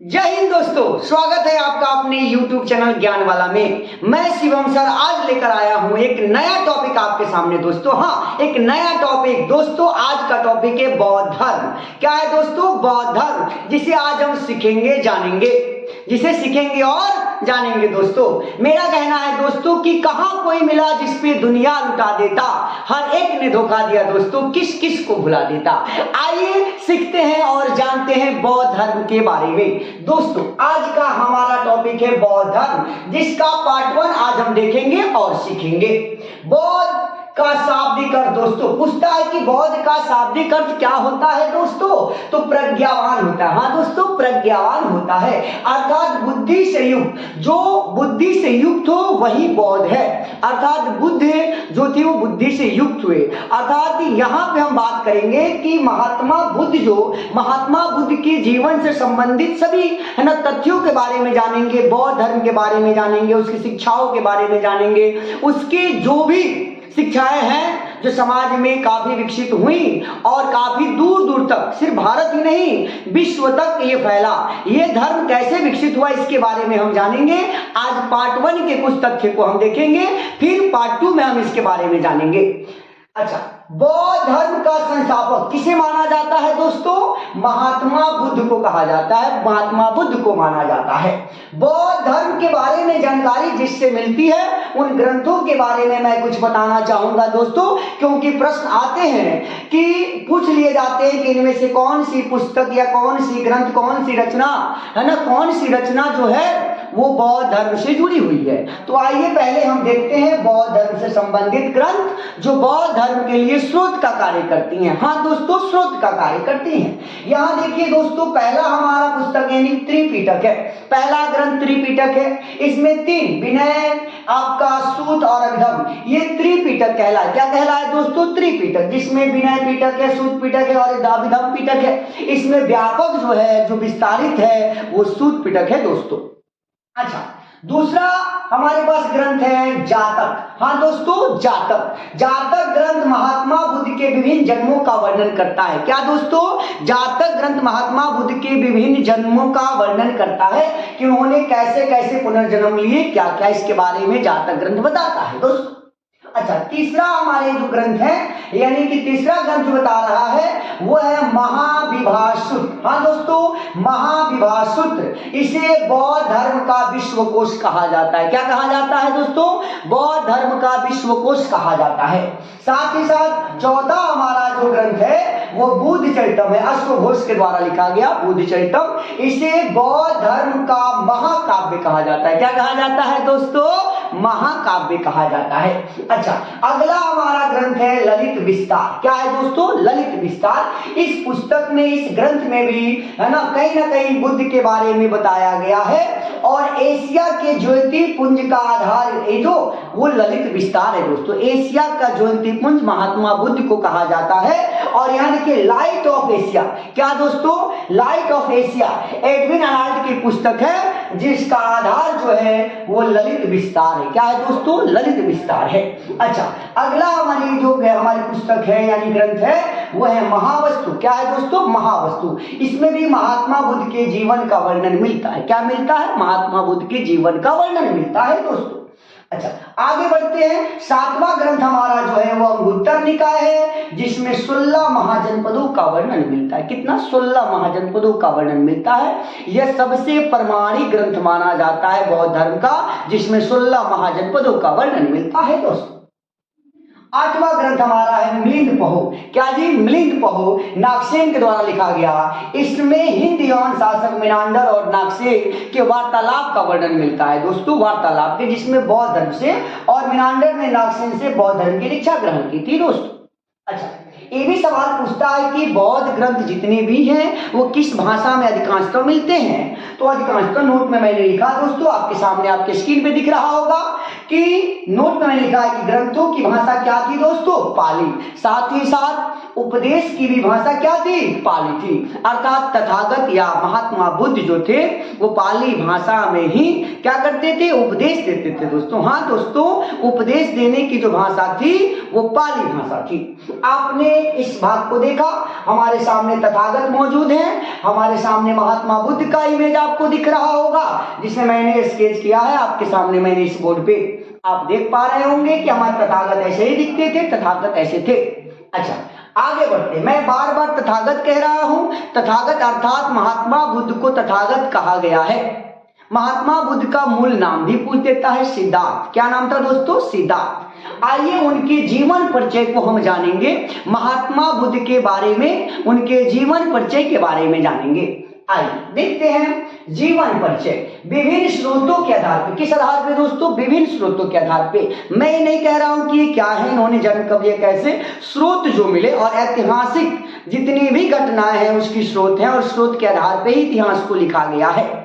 जय हिंद दोस्तों, स्वागत है आपका अपने YouTube चैनल ज्ञान वाला में। मैं शिवम सर आज लेकर आया हूं एक नया टॉपिक आपके सामने दोस्तों। हाँ, एक नया टॉपिक दोस्तों। आज का टॉपिक है बौद्ध धर्म। क्या है दोस्तों? बौद्ध धर्म, जिसे आज हम सीखेंगे जानेंगे, जिसे सीखेंगे और जानेंगे दोस्तों। मेरा कहना है दोस्तों कि कहां कोई मिला जिस पे दुनिया लुटा देता, हर एक ने धोखा दिया दोस्तों, किस किस को भुला देता। आइए सीखते हैं और जानते हैं बौद्ध धर्म के बारे में दोस्तों। आज का हमारा टॉपिक है बौद्ध धर्म, जिसका पार्ट 1 आज हम देखेंगे और सीखेंगे। बौद्ध का शाब्दिक अर्थ दोस्तों, पूछता है कि बौद्ध का शाब्दिक अर्थ क्या होता है दोस्तों? तो प्रज्ञावान होता है। हाँ दोस्तों, प्रज्ञावान होता है, अर्थात बुद्धि से युक्त। जो बुद्धि से युक्त हो वही बौद्ध है, अर्थात बुद्ध जो थे वो बुद्धि से युक्त हुए। अर्थात यहाँ पे हम बात करेंगे कि महात्मा बुद्ध के जीवन से संबंधित सभी है ना तथ्यों के बारे में जानेंगे, बौद्ध धर्म के बारे में जानेंगे, उसकी शिक्षाओं के बारे में जानेंगे, उसके जो भी शिक्षाएं हैं जो समाज में काफी विकसित हुई और काफी दूर दूर तक, सिर्फ भारत ही नहीं विश्व तक ये फैला। ये धर्म कैसे विकसित हुआ इसके बारे में हम जानेंगे। आज पार्ट 1 के कुछ तथ्य को हम देखेंगे, फिर पार्ट 2 में हम इसके बारे में जानेंगे। अच्छा, बौद्ध धर्म का संस्थापक किसे माना जाता है दोस्तों? महात्मा बुद्ध को कहा जाता है, महात्मा बुद्ध को माना जाता है। बौद्ध धर्म के बारे में जानकारी जिससे मिलती है उन ग्रंथों के बारे में मैं कुछ बताना चाहूंगा दोस्तों, क्योंकि प्रश्न आते हैं कि पूछ लिए जाते हैं कि इनमें से कौन सी पुस्तक या कौन सी ग्रंथ, कौन सी रचना है ना, कौन सी रचना जो है वो बौद्ध धर्म से जुड़ी हुई है। तो आइए पहले हम देखते हैं बौद्ध धर्म से संबंधित ग्रंथ जो बौद्ध धर्म के लिए स्रोत का कार्य करती हैं। हाँ दोस्तों, स्रोत का कार्य करती हैं। यहाँ देखिए दोस्तों, पहला हमारा पुस्तक यानी त्रिपिटक है। पहला ग्रंथ त्रिपिटक है। इसमें 3 विनय, आपका सूत और अभिधम, ये त्रिपिटक कहलाए। क्या कहलाए दोस्तों? त्रिपिटक, जिसमें विनय पिटक है, सूत पिटक है और अभिधम पिटक है। इसमें व्यापक जो है, जो विस्तारित है वो सूत पिटक है दोस्तों। अच्छा, दूसरा हमारे पास ग्रंथ है जातक। हाँ दोस्तों, जातक ग्रंथ महात्मा बुद्ध के विभिन्न जन्मों का वर्णन करता है। क्या दोस्तों? जातक ग्रंथ महात्मा बुद्ध के विभिन्न जन्मों का वर्णन करता है कि उन्होंने कैसे कैसे पुनर्जन्म लिए, क्या क्या इसके बारे में जातक ग्रंथ बताता है दोस्तों। अच्छा, तीसरा हमारे जो ग्रंथ है, यानी कि तीसरा ग्रंथ जो बता रहा है वो है महाविभाषुत्र। हाँ दोस्तों, महाविभाषुत्र, इसे बौद्ध धर्म का विश्वकोश कहा जाता है। क्या कहा जाता है दोस्तों? बौद्ध धर्म का विश्वकोश कहा जाता है। साथ ही साथ चौथा हमारा जो ग्रंथ है वो बुद्ध चरितम है, अश्वघोष के द्वारा लिखा गया बुद्ध चरितम। इसे बौद्ध धर्म का महाकाव्य कहा जाता है। क्या कहा जाता है दोस्तों? महाकाव्य कहा जाता है। अच्छा, अगला हमारा ग्रंथ है ललित विस्तार। क्या है दोस्तों? ललित विस्तार। इस पुस्तक में, इस ग्रंथ में भी है ना कहीं बुद्ध के बारे में बताया गया है और एशिया के ज्योति पुंज का आधार ये जो वो ललित विस्तार है दोस्तों। एशिया का ज्योति पुंज महात्मा बुद्ध को कहा जाता है। और यहाँ देखिए लाइट ऑफ एशिया। क्या दोस्तों? Light of Asia Edwin Arnold की पुस्तक है, जिसका आधार जो है वो ललित विस्तार है। क्या है दोस्तों? ललित विस्तार है। अच्छा, अगला हमारी जो हमारी पुस्तक है यानी ग्रंथ है वो है महावस्तु। क्या है दोस्तों? महावस्तु। इसमें भी महात्मा बुद्ध के जीवन का वर्णन मिलता है। क्या मिलता है? महात्मा बुद्ध के जीवन का वर्णन मिलता है दोस्तों। अच्छा, आगे बढ़ते हैं। 7वां ग्रंथ हमारा जो है वो अंगुत्तर निकाय है, जिसमें 16 महाजनपदों का वर्णन मिलता है। कितना? 16 महाजनपदों का वर्णन मिलता है। यह सबसे प्रमाणिक ग्रंथ माना जाता है बौद्ध धर्म का, जिसमें 16 महाजनपदों का वर्णन मिलता है दोस्तों। 8वां ग्रंथ हमारा है मिलिंद पहो। क्या जी? मिलिंद पहो नागसेन के द्वारा लिखा गया। इसमें हिंद यवन शासक मिनांडर और नागसेन के वार्तालाप का वर्णन मिलता है दोस्तों, वार्तालाप के, जिसमें बौद्ध धर्म से और मिनांडर ने नागसेन से बौद्ध धर्म की दीक्षा ग्रहण की थी दोस्तों। अच्छा, ये भी सवाल पूछता है कि बौद्ध ग्रंथ जितने भी हैं वो किस भाषा में अधिकांशतः मिलते हैं? तो अधिकांशतः नोट में मैंने लिखा दोस्तों, आपके सामने आपके स्क्रीन पे दिख रहा होगा कि नोट में मैंने लिखा है कि ग्रंथों की भाषा क्या थी दोस्तों? पाली। साथ ही साथ उपदेश की भी भाषा क्या थी? पाली थी। अर्थात तथागत या महात्मा बुद्ध जो थे वो पाली भाषा में ही क्या करते थे? उपदेश देते थे दोस्तों। हाँ दोस्तों, उपदेश देने की जो भाषा थी वो पाली भाषा थी। आपने इस भाग को देखा, हमारे सामने तथागत मौजूद है, हमारे सामने महात्मा बुद्ध का इमेज आपको दिख रहा होगा जिसे मैंने स्केच किया है आपके सामने मैंने इस बोर्ड पे। आप देख पा रहे होंगे कि हमारे तथागत ऐसे ही दिखते थे, तथागत ऐसे थे। अच्छा, आगे बढ़ते। मैं बार बार तथागत कह रहा हूं। तथागत अर्थात महात्मा बुद्ध को तथागत कहा गया है। महात्मा बुद्ध का मूल नाम भी पूछ देता है सिद्धार्थ। क्या नाम था दोस्तों? सिद्धार्थ। आइए उनके जीवन परिचय को हम जानेंगे। महात्मा बुद्ध के बारे में, उनके जीवन परिचय के बारे में जानेंगे। आइए देखते हैं जीवन परिचय विभिन्न स्रोतों के आधार पर। किस आधार पे दोस्तों? विभिन्न स्रोतों के आधार पे। मैं ये नहीं कह रहा हूं कि ये क्या है, इन्होंने जन्म कब लिया, कैसे। स्रोत जो मिले और ऐतिहासिक जितनी भी घटनाएं हैं उसकी स्रोत है और स्रोत के आधार पे ही इतिहास को लिखा गया है।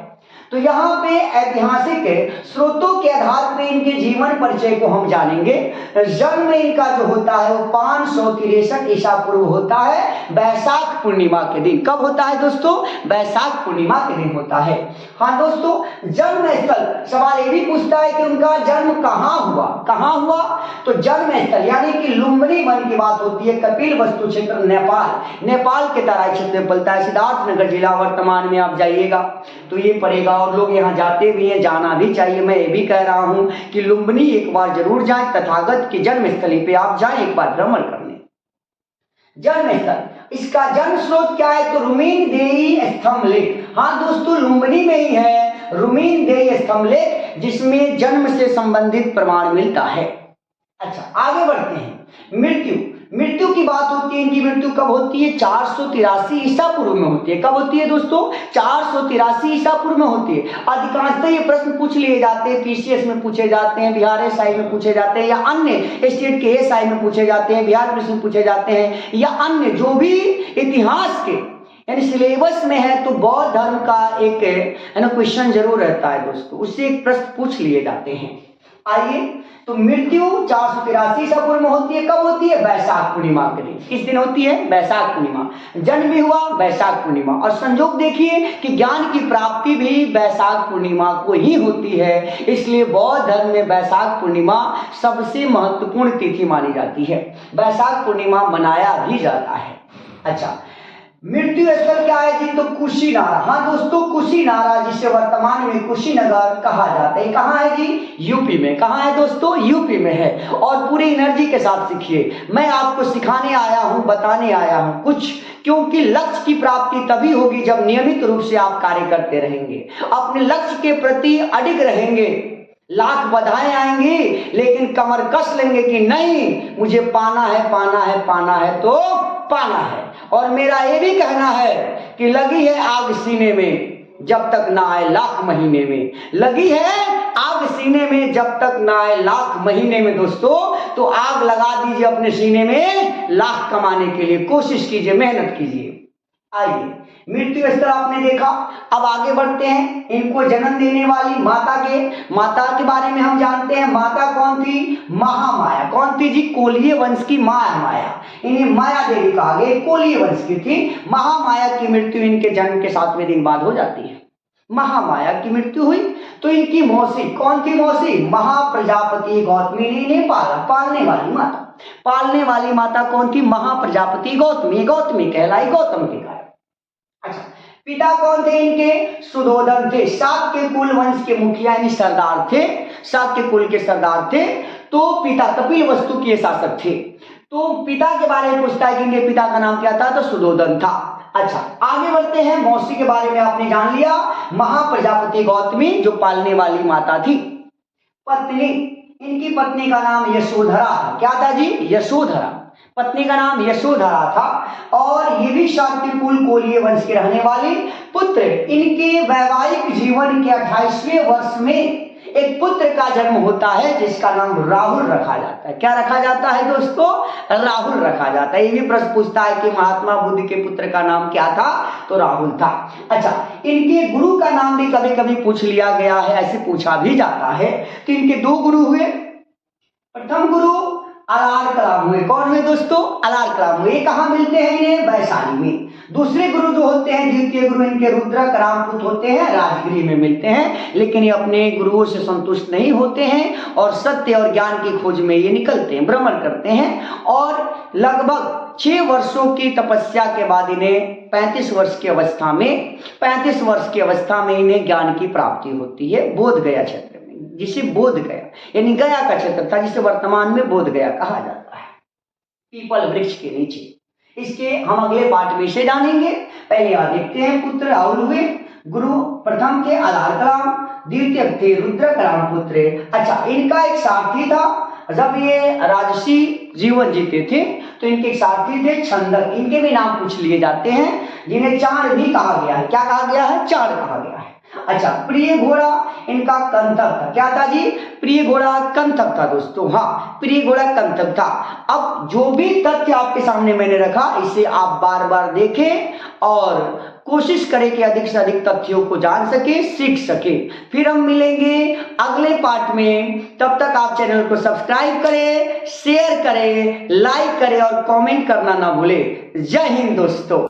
तो यहाँ पे ऐतिहासिक स्रोतों के आधार पे इनके जीवन परिचय को हम जानेंगे। जन्म इनका जो होता है वो 563 ईसा पूर्व होता है, वैशाख पूर्णिमा के दिन। कब होता है दोस्तों? वैशाख पूर्णिमा के दिन होता है। हाँ दोस्तों, जन्म स्थल, सवाल ये भी पूछता है कि उनका जन्म कहाँ हुआ? कहाँ हुआ? तो जन्म स्थल यानी कि लुम्बिनी वन की बात होती है, कपिल वस्तु क्षेत्र, नेपाल के तराई क्षेत्र में पड़ता है। सिद्धार्थनगर जिला वर्तमान में आप जाइएगा तो ये पड़ेगा और लोग यहाँ जाते भी हैं, जाना भी चाहिए। मैं ये भी कह रहा हूं कि लुम्बिनी एक बार जरूर जाएं, तथागत की जन्म स्थली पे आप जाएं एक बार भ्रमण करने। जन्म स्थल, इसका जन्म स्रोत क्या है? तो रुमीनदेई स्तंभलेख। हाँ दोस्तों, लुम्बिनी में ही है रुमीनदेई स्तंभलेख जिसमें जन्म से संबंधित प्रमाण मिलता है। अच्छा, आगे बढ़ते हैं। मृत्यु की बात होती है। इनकी मृत्यु कब होती है? 483 ईसा पूर्व में होती है। कब होती है दोस्तों? 483 ईसा पूर्व में होती है। अधिकांशतः ये प्रश्न पूछ लिए जाते हैं, पीसीएस में पूछे जाते हैं, बिहार एसआई में पूछे जाते हैं, या अन्य स्टेट के एसआई में पूछे जाते हैं, बिहार पुलिस में पूछे जाते हैं, या अन्य जो भी इतिहास के यानी सिलेबस में है तो बौद्ध धर्म का एक है ना क्वेश्चन जरूर रहता है दोस्तों, उससे एक प्रश्न पूछ लिए जाते हैं। आइए, तो मृत्यु 483 ईसा पूर्व में होती है। कब होती है? वैशाख पूर्णिमा के दिन। किस दिन होती है? वैशाख पूर्णिमा। जन्म भी हुआ वैशाख पूर्णिमा। और संयोग देखिए कि ज्ञान की प्राप्ति भी वैशाख पूर्णिमा को ही होती है, इसलिए बौद्ध धर्म में वैशाख पूर्णिमा सबसे महत्वपूर्ण तिथि मानी जाती है। वैशाख पूर्णिमा मनाया भी जाता है। अच्छा, मृत्यु स्थल क्या है जी? तो कुशीनारा। हाँ दोस्तों, कुशीनारा जिसे वर्तमान में कुशीनगर कहा जाता है। कहाँ है जी? यूपी में। कहाँ है दोस्तों? यूपी में है। और पूरी एनर्जी के साथ सीखिए। मैं आपको सिखाने आया हूँ, बताने आया हूँ कुछ, क्योंकि लक्ष्य की प्राप्ति तभी होगी जब नियमित रूप से आप कार्य करते रहेंगे, अपने लक्ष्य के प्रति अडिग रहेंगे। लाख बाधाएं आएंगी लेकिन कमर कस लेंगे कि नहीं, मुझे पाना है, पाना है, पाना है तो पाना है। और मेरा ये भी कहना है कि लगी है आग सीने में जब तक ना आए लाख महीने में। लगी है आग सीने में जब तक ना आए लाख महीने में दोस्तों, तो आग लगा दीजिए अपने सीने में, लाख कमाने के लिए कोशिश कीजिए, मेहनत कीजिए। आइए, मृत्यु स्थल आपने देखा। अब आगे बढ़ते हैं। इनको जन्म देने वाली माता के बारे में हम जानते हैं। माता कौन थी? महामाया। कौन थी जी? कोलीय वंश की माया। इन्हें माया देवी कहा गया, कोलीय वंश की थी। महामाया की मृत्यु इनके जन्म के 7वें दिन बाद हो जाती है। महामाया की मृत्यु हुई तो इनकी मौसी, कौन थी मौसी? महाप्रजापति गौतमी ने इन्हें पाला। पालने वाली माता कौन थी? महाप्रजापति गौतमी। गौतमी कहलाई, गौतम के कारण। अच्छा, पिता कौन थे इनके? सुधोधन थे। शाक्य कुल वंश के मुखिया यानी सरदार थे, शाक्य कुल के सरदार थे। तो पिता कपिल वस्तु के शासक थे। तो पिता के बारे में पूछता है कि इनके पिता का नाम क्या था? तो सुधोधन था। अच्छा, आगे बढ़ते हैं। मौसी के बारे में आपने जान लिया, महाप्रजापति गौतमी जो पालने वाली माता थी। पत्नी, इनकी पत्नी का नाम यशोधरा था। क्या था जी? यशोधरा। पत्नी का नाम यशोधरा था और ये भी शाक्य कुल कोलीय वंश के रहने वाली। पुत्र, इनके वैवाहिक जीवन के 28वें वर्ष में एक पुत्र का जन्म होता है जिसका नाम राहुल रखा जाता है। क्या रखा जाता है दोस्तों? राहुल रखा जाता है। ये भी प्रश्न पूछता है कि महात्मा बुद्ध के पुत्र का नाम क्या था? तो राहुल था। अच्छा, इनके गुरु का नाम भी कभी कभी पूछ लिया गया है, ऐसे पूछा भी जाता है। तो इनके 2 गुरु हुए। प्रथम गुरु अलार कलाम हुए। कौन हुए दोस्तों? अलार कलाम हुए। कहाँ मिलते हैं इन्हें? वैशाली में। दूसरे गुरु जो होते हैं, द्वितीय गुरु इनके रुद्रक रामपुत होते हैं, राजगिरी में मिलते हैं। लेकिन ये अपने गुरुओं से संतुष्ट नहीं होते हैं और सत्य और ज्ञान की खोज में ये निकलते हैं, भ्रमण करते हैं। और लगभग 6 वर्षों की तपस्या के बाद इन्हें 35 वर्ष की अवस्था में इन्हें ज्ञान की प्राप्ति होती है बोध गया क्षेत्र में, जिसे बोध गया यानी गया का क्षेत्र था, जिसे वर्तमान में बोध गया कहा जाता है, पीपल वृक्ष के नीचे। इसके हम अगले पार्ट में से जानेंगे। पहले आप देखते हैं पुत्र राहुल हुए। गुरु प्रथम थे अलार कलाम, द्वितीय थे रुद्रक रामपुत्र। अच्छा, इनका एक सारथी था। जब ये राजसी जीवन जीते थे तो इनके सारथी थे छंदक। इनके भी नाम पूछ लिए जाते हैं, जिन्हें चाण भी कहा गया है। क्या कहा गया है? चाण कहा गया है। अच्छा, प्रिय घोड़ा इनका कंथक था। क्या था जी? प्रिय घोड़ा कंथक था दोस्तों। हाँ, प्रिय घोड़ा कंथक था। अब जो भी तथ्य आपके सामने मैंने रखा, इसे आप बार बार देखें और कोशिश करें कि अधिक से अधिक तथ्यों को जान सके, सीख सके। फिर हम मिलेंगे अगले पार्ट में। तब तक आप चैनल को सब्सक्राइब करें, शेयर करें, लाइक करें और कमेंट करना ना भूलें। जय हिंद दोस्तों।